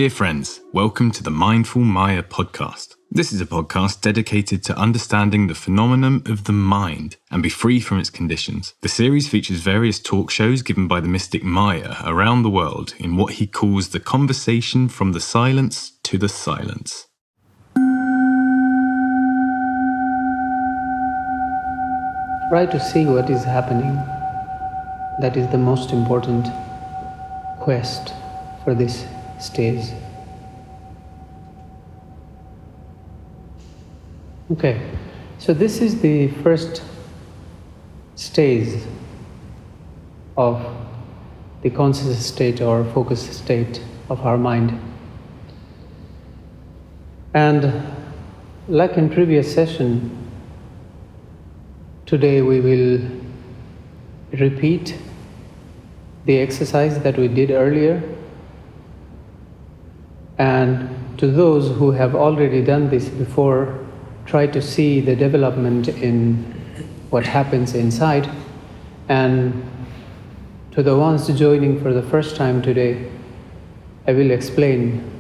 Dear friends, welcome to the Mindful Maya podcast. This is a podcast dedicated to understanding the phenomenon of the mind and be free from its conditions. The series features various talk shows given by the mystic Maya around the world in what he calls the conversation from the silence to the silence. Try to see what is happening. That is the most important quest for this stage. Okay, so this is the first stage of the conscious state or focused state of our mind. And like in previous session, today we will repeat the exercise that we did earlier. And to those who have already done this before, try to see the development in what happens inside. And to the ones joining for the first time today, I will explain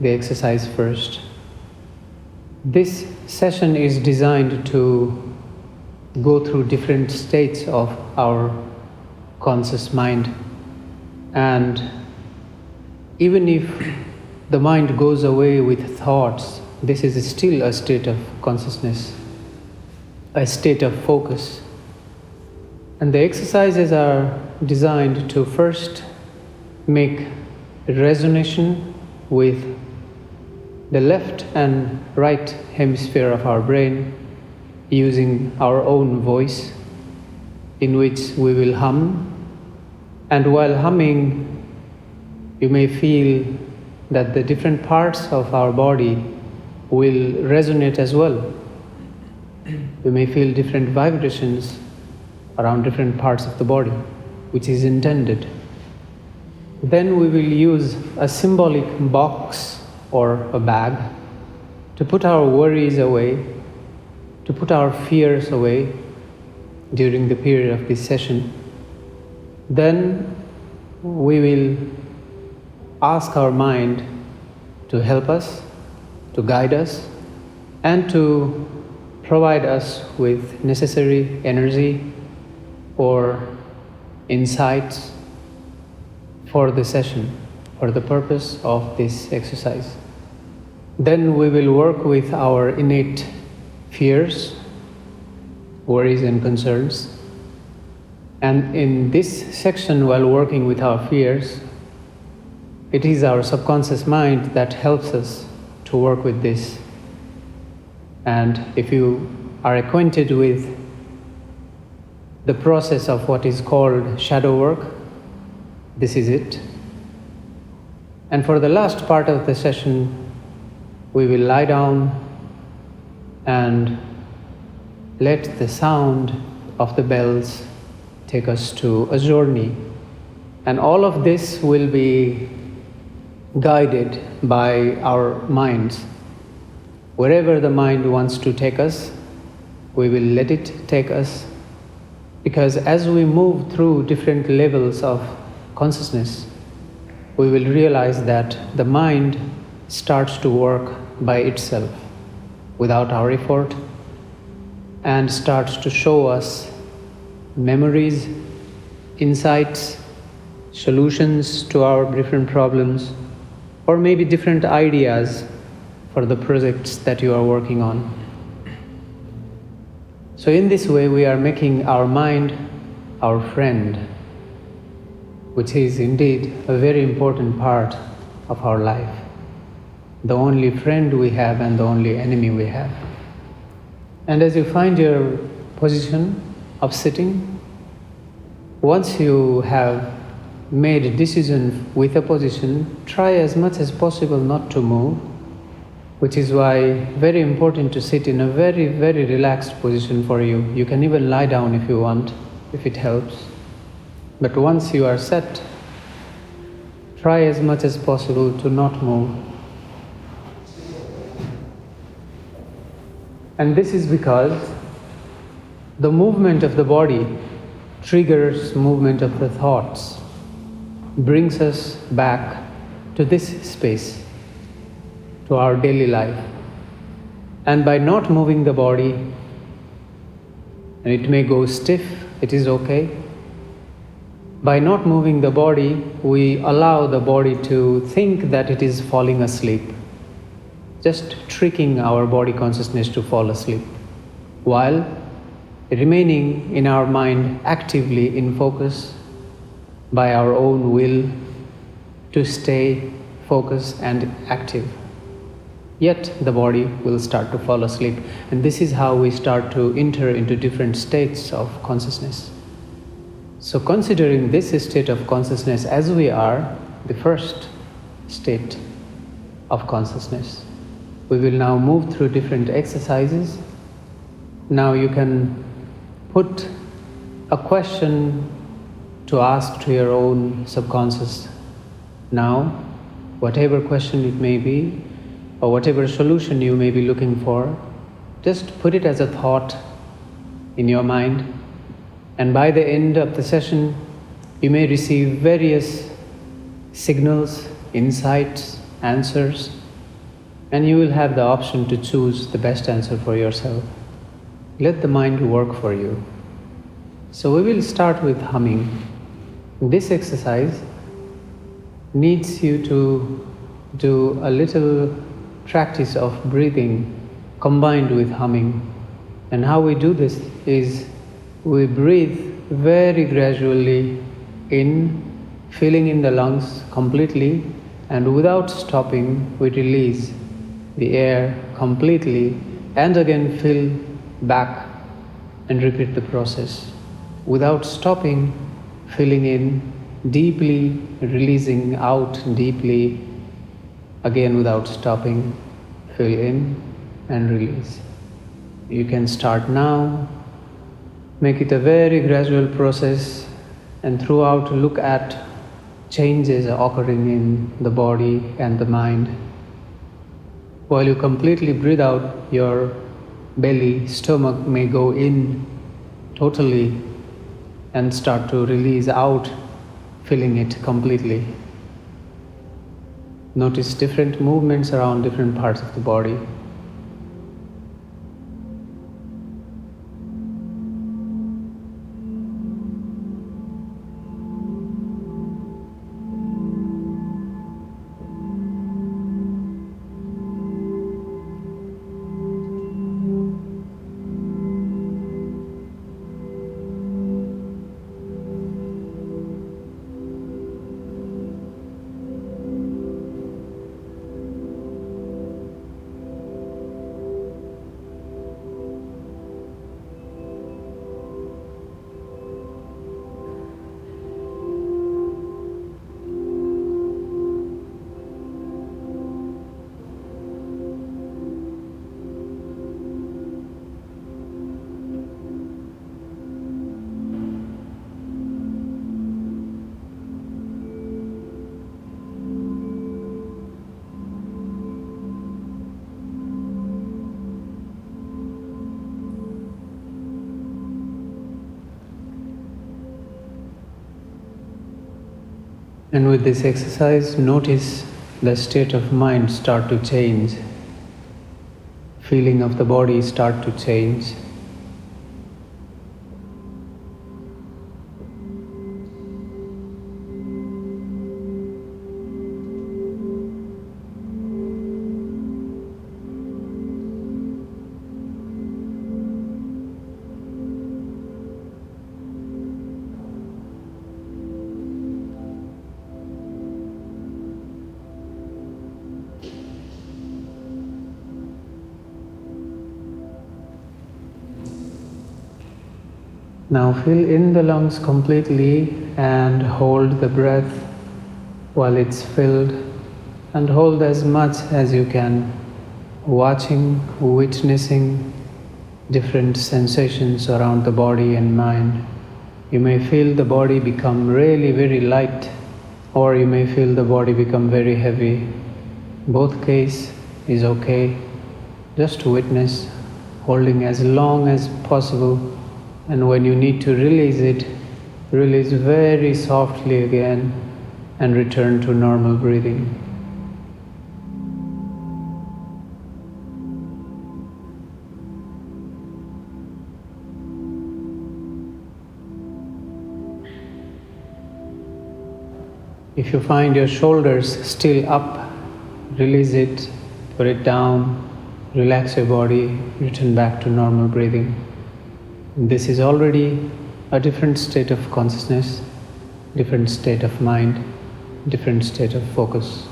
the exercise first. This session is designed to go through different states of our conscious mind. And even if the mind goes away with thoughts, this is still a state of consciousness, a state of focus. And the exercises are designed to first make resonation with the left and right hemisphere of our brain using our own voice, in which we will hum. And while humming, you may feel that the different parts of our body will resonate as well. You may feel different vibrations around different parts of the body, which is intended. Then we will use a symbolic box or a bag to put our worries away, to put our fears away during the period of this session. Then we will ask our mind to help us, to guide us, and to provide us with necessary energy or insights for the session, for the purpose of this exercise. Then we will work with our innate fears, worries and concerns. And in this section, while working with our fears, it is our subconscious mind that helps us to work with this. And if you are acquainted with the process of what is called shadow work, this is it. And for the last part of the session, we will lie down and let the sound of the bells take us to a journey. And all of this will be guided by our minds. Wherever the mind wants to take us, we will let it take us. Because as we move through different levels of consciousness, we will realize that the mind starts to work by itself, without our effort, and starts to show us memories, insights, solutions to our different problems, or maybe different ideas for the projects that you are working on. So in this way, we are making our mind our friend, which is indeed a very important part of our life. The only friend we have and the only enemy we have. And as you find your position of sitting, once you have made a decision with a position, try as much as possible not to move, which is why very important to sit in a very, very relaxed position for you. You can even lie down if you want, if it helps. But once you are set, try as much as possible to not move. And this is because the movement of the body triggers movement of the thoughts, brings us back to this space. to our daily life. And by not moving the body, and it may go stiff, it is okay. By not moving the body, we allow the body to think that it is falling asleep, just tricking our body consciousness to fall asleep, while remaining in our mind actively in focus by our own will to stay focused and active. Yet the body will start to fall asleep, and this is how we start to enter into different states of consciousness. So considering this state of consciousness as we are, the first state of consciousness, we will now move through different exercises. Now you can put a question to ask to your own subconscious now, whatever question it may be, or whatever solution you may be looking for, just put it as a thought in your mind. And by the end of the session, you may receive various signals, insights, answers, and you will have the option to choose the best answer for yourself. Let the mind work for you. So we will start with humming. This exercise needs you to do a little practice of breathing combined with humming. And how we do this is we breathe very gradually in, filling in the lungs completely, and without stopping, we release the air completely, and again fill back and repeat the process. Without stopping, filling in deeply, releasing out deeply, again without stopping, fill in and release. You can start now. Make it a very gradual process, and throughout look at changes occurring in the body and the mind. While you completely breathe out, your belly, stomach may go in totally and start to release out, filling it completely. Notice different movements around different parts of the body. And with this exercise, notice the state of mind start to change. Feeling of the body start to change. Now fill in the lungs completely and hold the breath while it's filled, and hold as much as you can, watching, witnessing different sensations around the body and mind. You may feel the body become really very light, or you may feel the body become very heavy. Both case is okay. Just witness, holding as long as possible. And when you need to release it, release very softly again and return to normal breathing. If you find your shoulders still up, release it, put it down, relax your body, return back to normal breathing. This is already a different state of consciousness, different state of mind, different state of focus.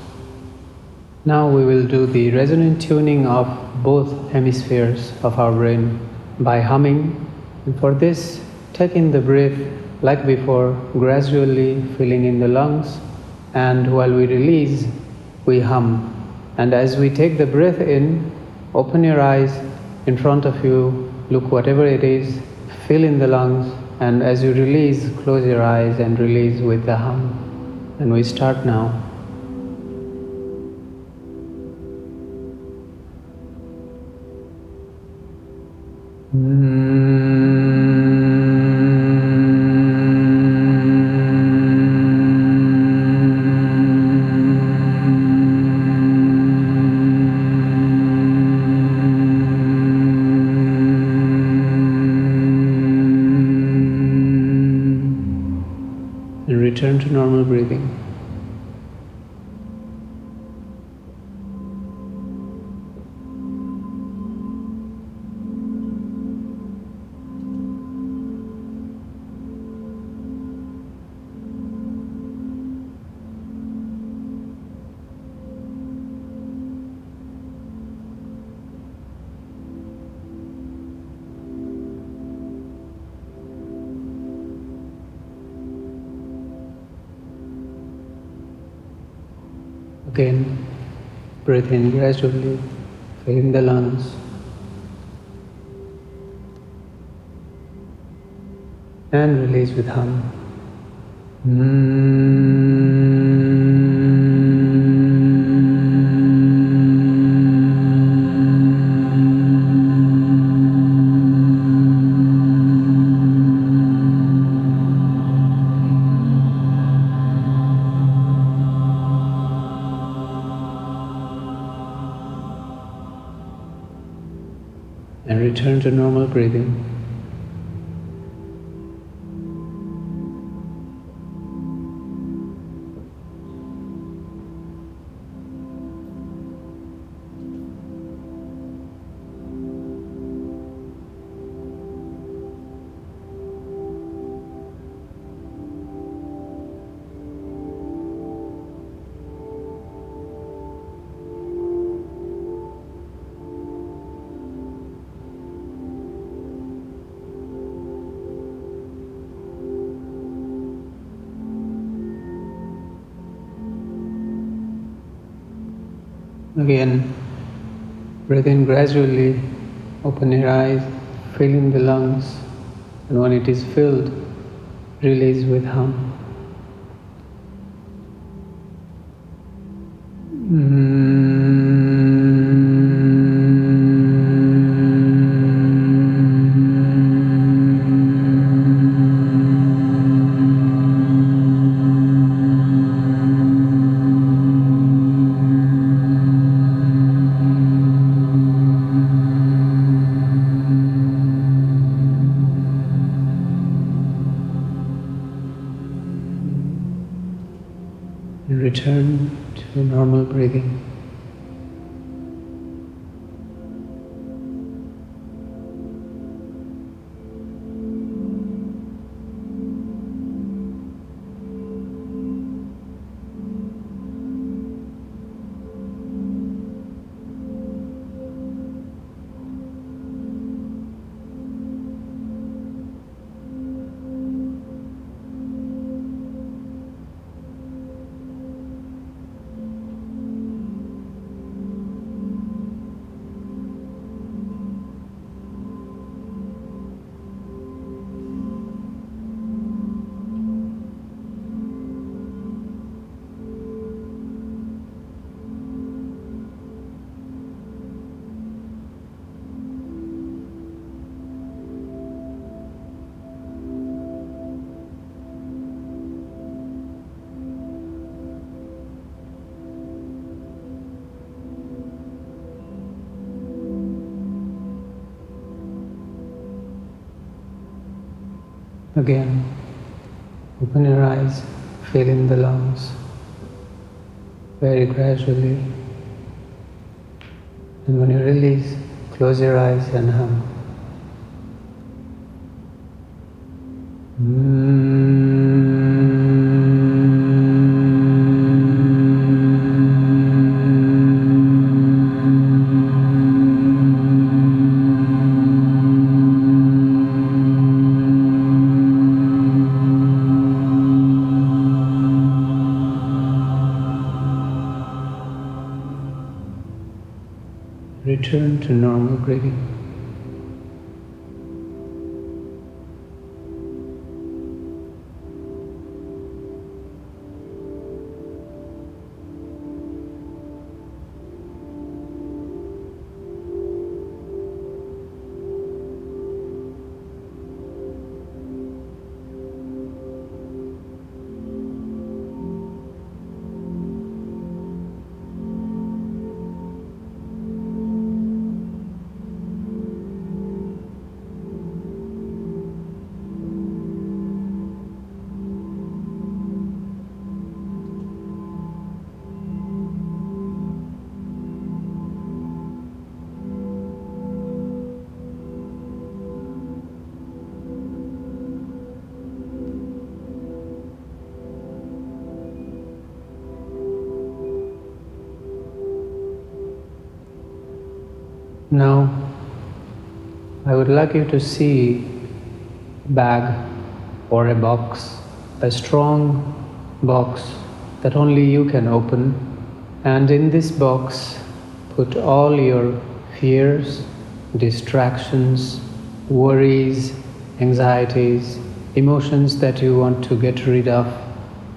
Now we will do the resonant tuning of both hemispheres of our brain by humming. And for this, take in the breath like before, gradually filling in the lungs, and while we release, we hum. And as we take the breath in, open your eyes in front of you, look whatever it is, fill in the lungs, and as you release, close your eyes and release with the hum. And we start now. And return to normal breathing. Again, breathe in gradually, fill in the lungs, and release with hum. And return to normal breathing. Again, breathe in gradually, open your eyes, fill in the lungs, and when it is filled, release with hum. And return to normal breathing. Again, open your eyes, fill in the lungs, very gradually. And when you release, close your eyes and hum. Return to normal breathing. Now, I would like you to see a bag or a box, a strong box that only you can open, and in this box put all your fears, distractions, worries, anxieties, emotions that you want to get rid of,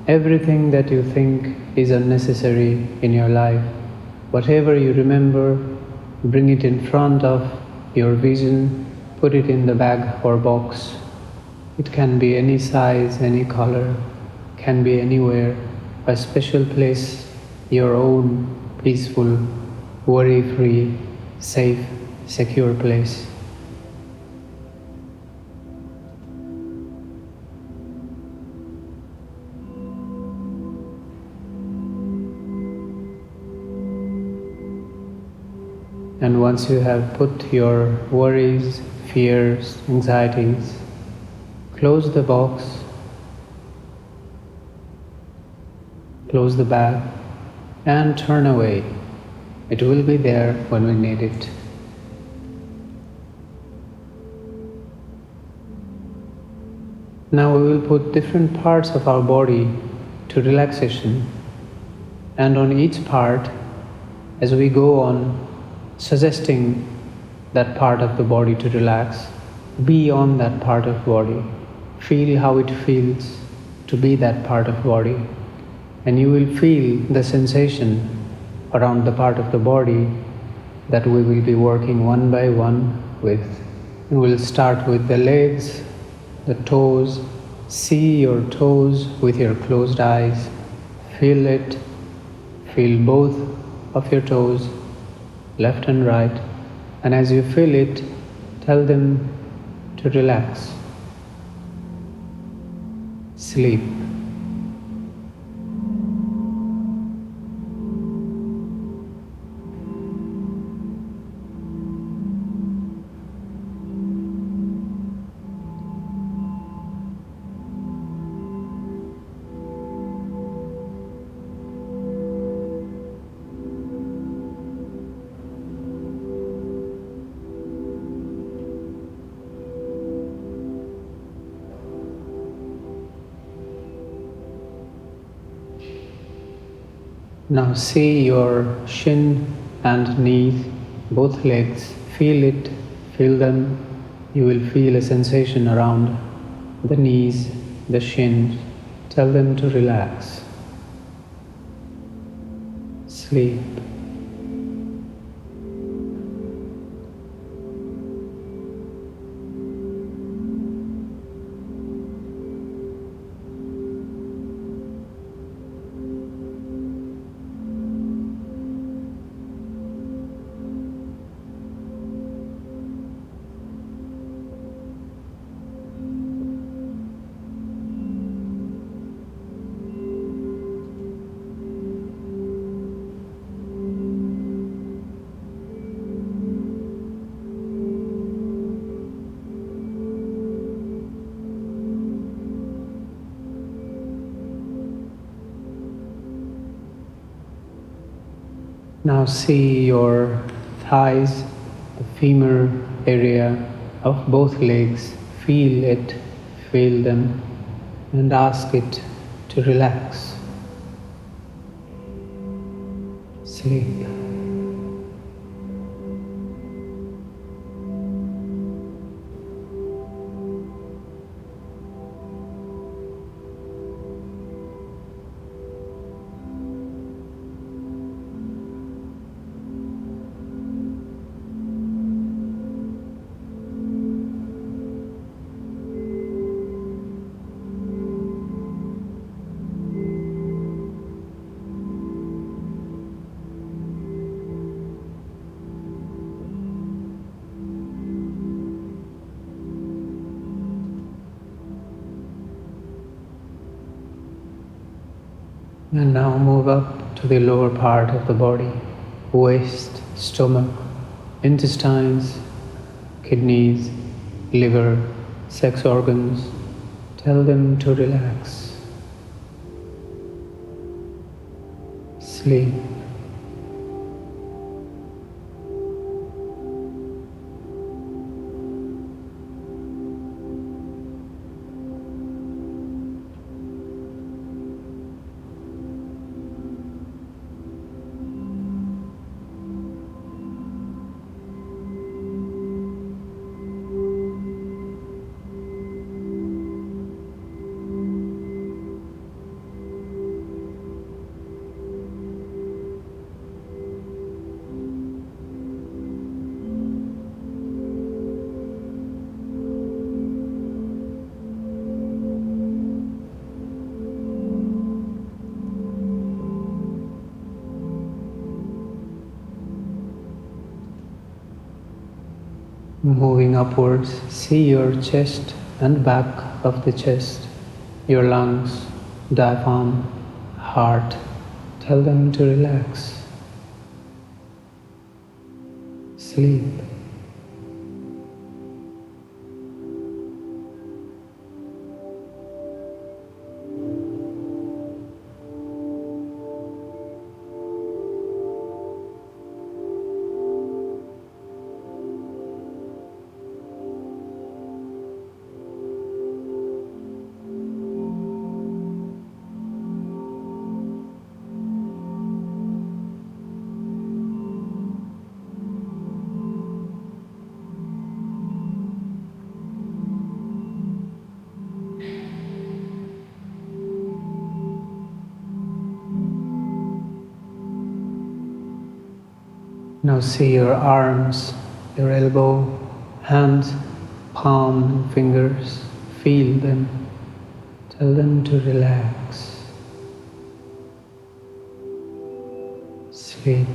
everything that you think is unnecessary in your life. Whatever you remember, bring it in front of your vision, put it in the bag or box. It can be any size, any color, can be anywhere, a special place, your own peaceful, worry-free, safe, secure place. And once you have put your worries, fears, anxieties, close the box, close the bag, and turn away. It will be there when we need it. Now we will put different parts of our body to relaxation, and on each part, as we go on, suggesting that part of the body to relax, be on that part of body, feel how it feels to be that part of body, and you will feel the sensation around the part of the body that we will be working one by one with. And we'll start with the legs, the toes. See your toes with your closed eyes, feel it, feel both of your toes, left and right, and as you feel it, tell them to relax, sleep. Now see your shin and knees, both legs, feel it, feel them. You will feel a sensation around the knees, the shins. Tell them to relax. Sleep. Now see your thighs, the femur area of both legs. Feel it, feel them, and ask it to relax. Sleep. And now move up to the lower part of the body, waist, stomach, intestines, kidneys, liver, sex organs. Tell them to relax. Sleep. Moving upwards, see your chest and back of the chest, your lungs, diaphragm, heart. Tell them to relax. Sleep. Now see your arms, your elbow, hands, palm and fingers. Feel them. Tell them to relax. Sleep.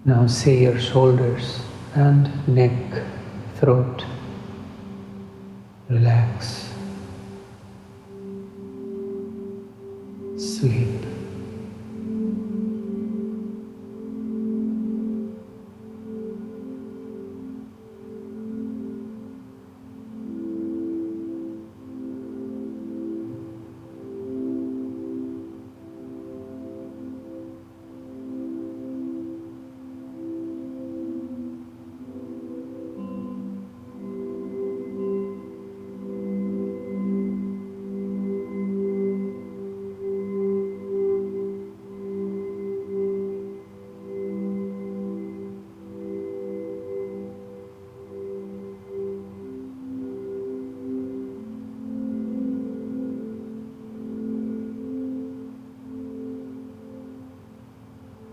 Now see your shoulders and neck, throat. Relax. Sleep.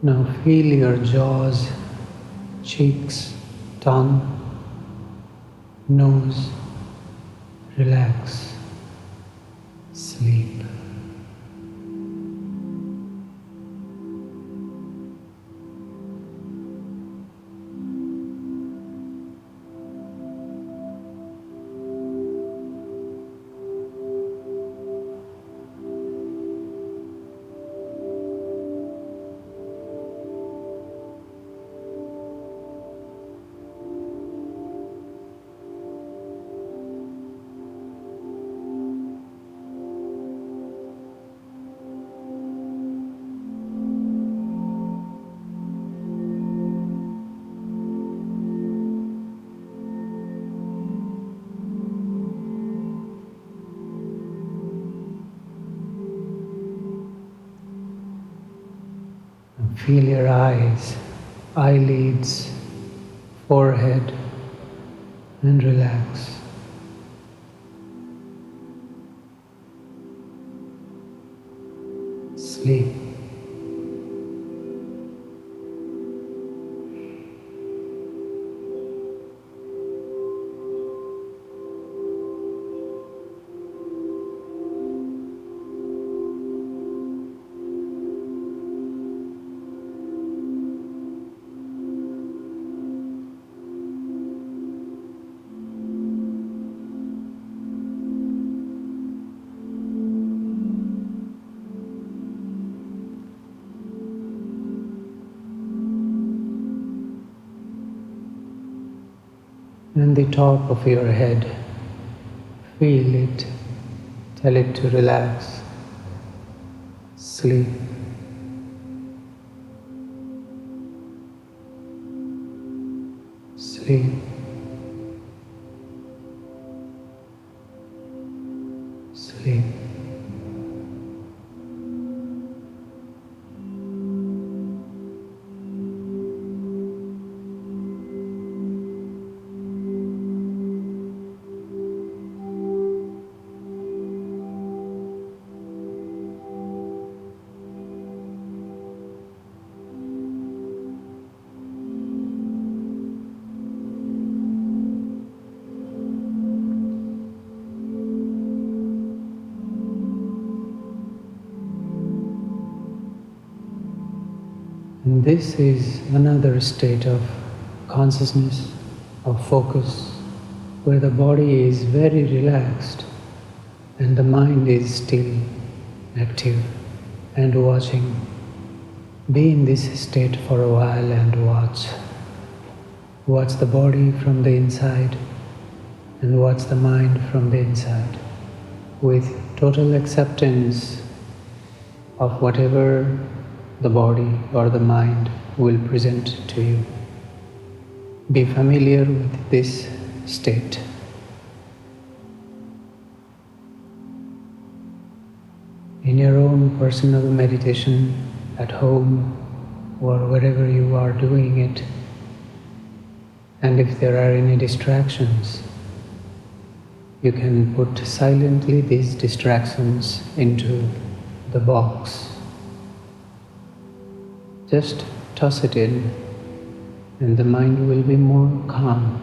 Now feel your jaws, cheeks, tongue, nose, relax, sleep. Feel your eyes, eyelids, forehead, and relax. Sleep. And the top of your head, feel it, tell it to relax, sleep. Sleep. Sleep. And this is another state of consciousness, of focus, where the body is very relaxed and the mind is still active and watching. Be in this state for a while and watch. Watch the body from the inside and watch the mind from the inside, with total acceptance of whatever the body or the mind will present to you. Be familiar with this state. In your own personal meditation, at home or wherever you are doing it, and if there are any distractions, you can put silently these distractions into the box. Just toss it in, and the mind will be more calm.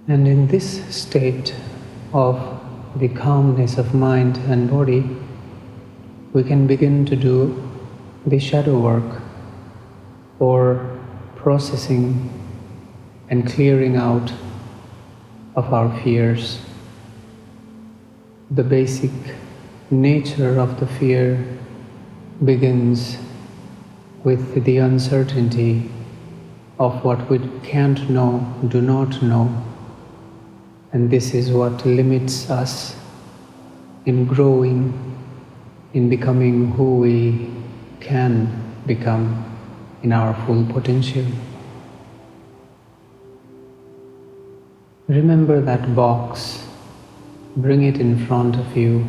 And in this state of the calmness of mind and body, we can begin to do the shadow work or processing and clearing out of our fears. The basic nature of the fear begins with the uncertainty of what we can't know, do not know, and this is what limits us in growing, in becoming who we can become in our full potential. Remember that box, bring it in front of you.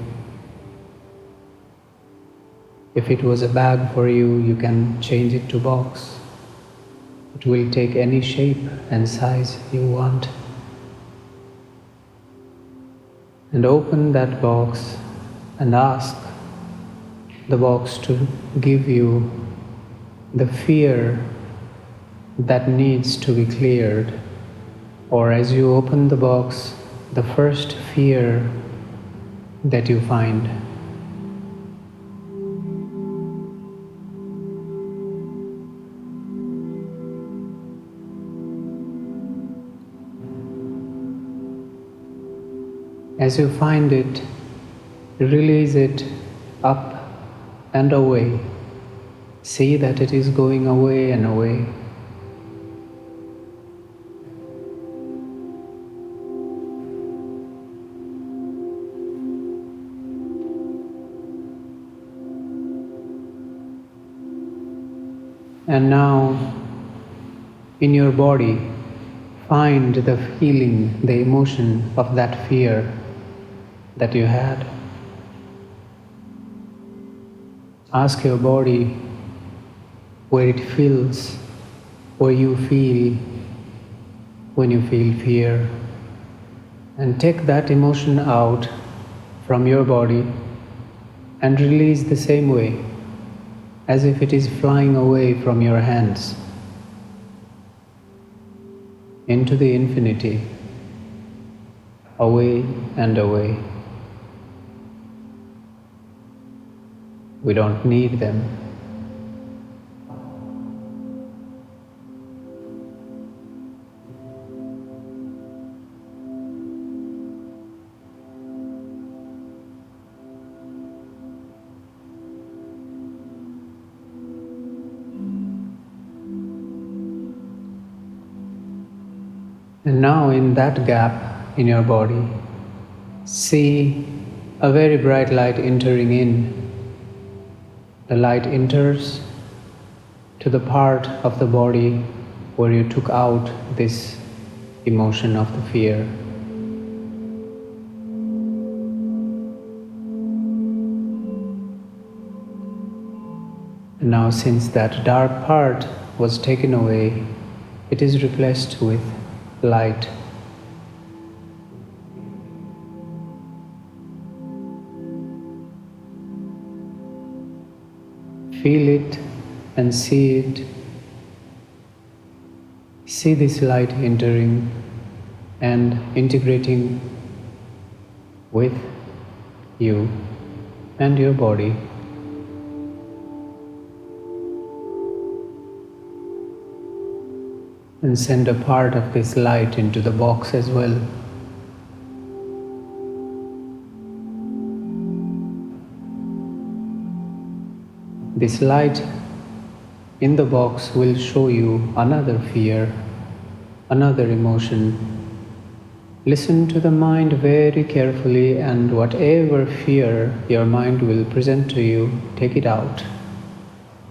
If it was a bag for you, you can change it to box. It will take any shape and size you want. And open that box and ask the box to give you the fear that needs to be cleared. Or as you open the box, the first fear that you find. As you find it, release it up and away. See that it is going away and away. And now, in your body, find the feeling, the emotion of that fear that you had. Ask your body where it feels, where you feel when you feel fear, and take that emotion out from your body and release the same way, as if it is flying away from your hands into the infinity, away and away. We don't need them. And now in that gap in your body, see a very bright light entering in. The light enters to the part of the body where you took out this emotion of the fear. And now, since that dark part was taken away, it is replaced with light. Feel it and see it. See this light entering and integrating with you and your body. And send a part of this light into the box as well. This light in the box will show you another fear, another emotion. Listen to the mind very carefully, and whatever fear your mind will present to you, take it out.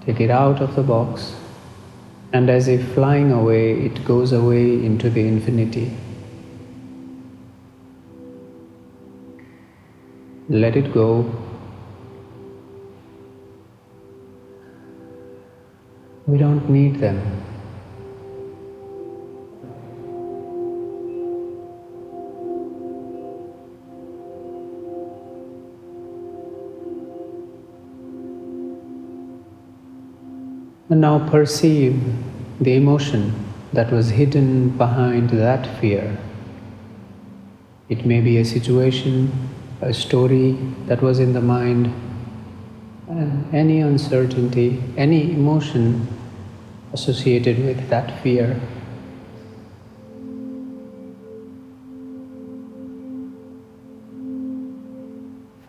Take it out of the box. And as if flying away, it goes away into the infinity. Let it go. We don't need them. And now perceive the emotion that was hidden behind that fear. It may be a situation, a story that was in the mind, and any uncertainty, any emotion associated with that fear.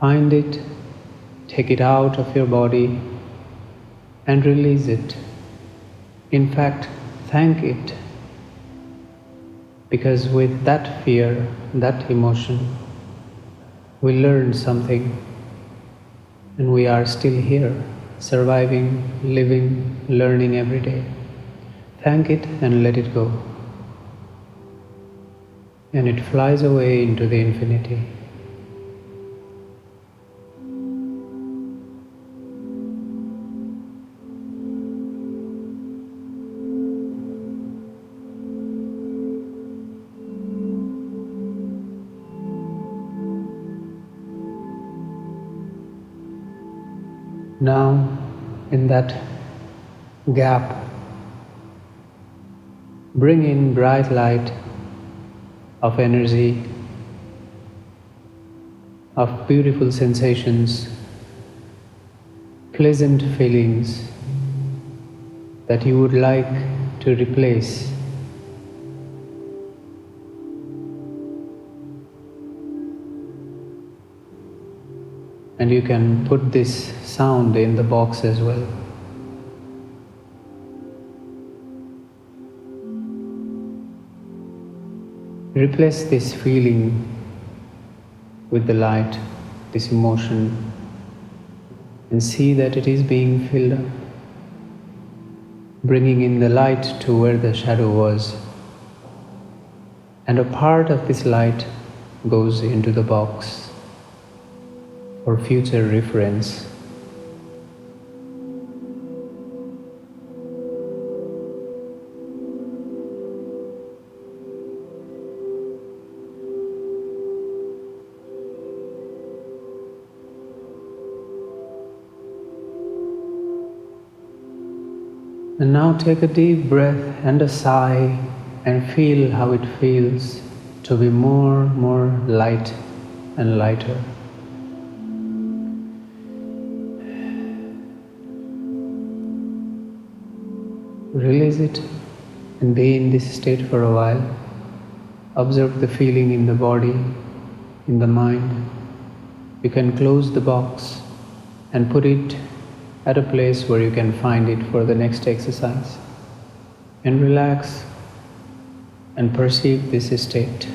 Find it, take it out of your body and release it. In fact, thank it, because with that fear, that emotion, we learned something and we are still here, surviving, living, learning every day. Thank it and let it go. And it flies away into the infinity. Now, in that gap, bring in bright light of energy, of beautiful sensations, pleasant feelings that you would like to replace. And you can put this sound in the box as well. Replace this feeling with the light, this emotion, and see that it is being filled up, bringing in the light to where the shadow was. And a part of this light goes into the box for future reference. And now take a deep breath and a sigh and feel how it feels to be more light and lighter. Release it and be in this state for a while. Observe the feeling in the body, in the mind. You can close the box and put it at a place where you can find it for the next exercise. And relax and perceive this state.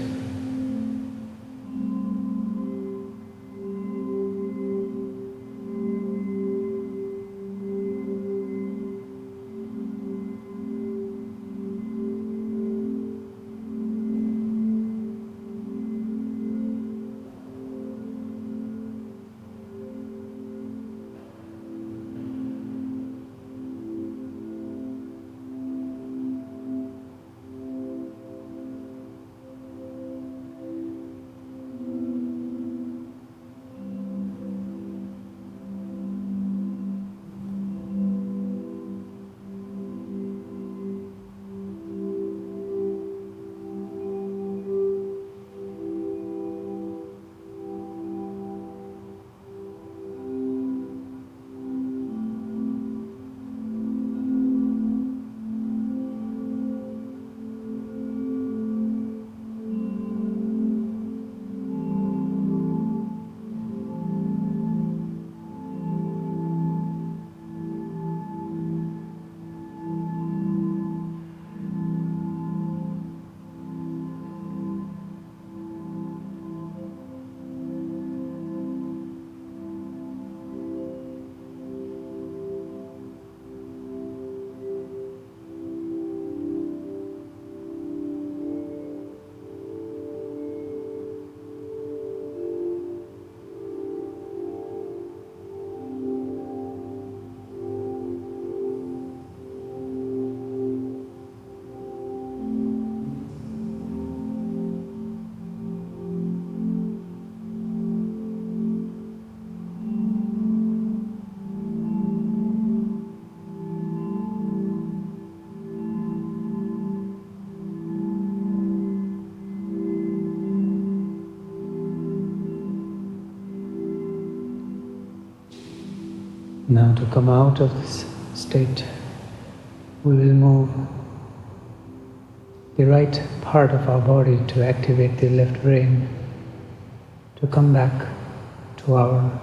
Now to come out of this state, we will move the right part of our body to activate the left brain, to come back to to our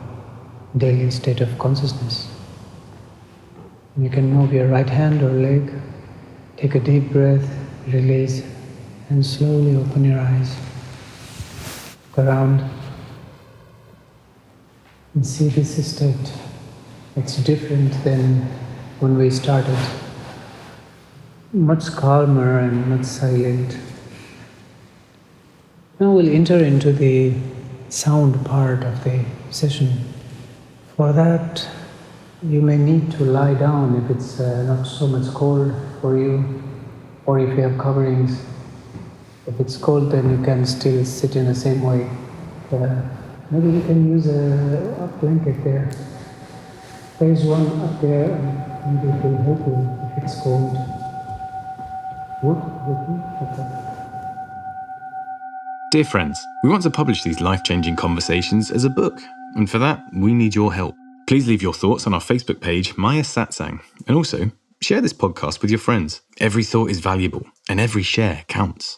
daily state of consciousness. You can move your right hand or leg, take a deep breath, release, and slowly open your eyes. Look around and see this state. It's different than when we started. Much calmer and much silent. Now we'll enter into the sound part of the session. For that, you may need to lie down if it's not so much cold for you, or if you have coverings. If it's cold, then you can still sit in the same way. Maybe you can use a blanket there. There's one up there, and maybe it will help you if it's cold. Wood? Okay. Dear friends, we want to publish these life-changing conversations as a book, and for that, we need your help. Please leave your thoughts on our Facebook page, Maya Satsang, and also share this podcast with your friends. Every thought is valuable, and every share counts.